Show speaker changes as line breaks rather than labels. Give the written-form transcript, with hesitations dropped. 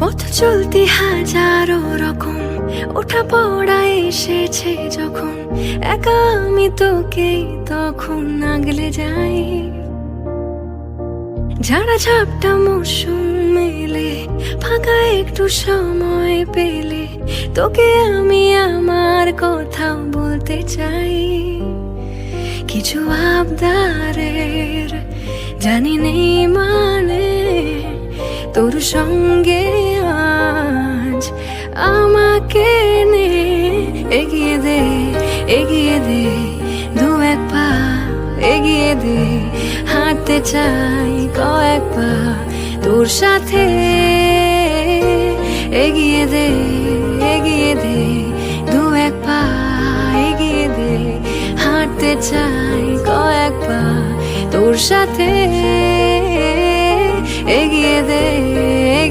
পথ চলতি হাজারো রকম, ওঠা পড়া এসেছে যখন, একা আমি তোকে তখন আগলে যাই। ঝাড়া ঝাপটা মৌসুম মেলে, ফাঁকা একটু সময় পেলে তোকে আমি আমার কথা বলতে চাই। কিছু আবদারের জানি নেই মানে, তোর সঙ্গে আজ আমাকে নে। এগিয়ে দে, এগিয়ে দে, দু এক পা এগিয়ে দে, হাঁটতে চাই কয়েক পা তোর সাথে। এগিয়ে দে, এগিয়ে দে, দু এক পা এগিয়ে দে, হাঁটতে চাই কয়েক পা তোর সাথে।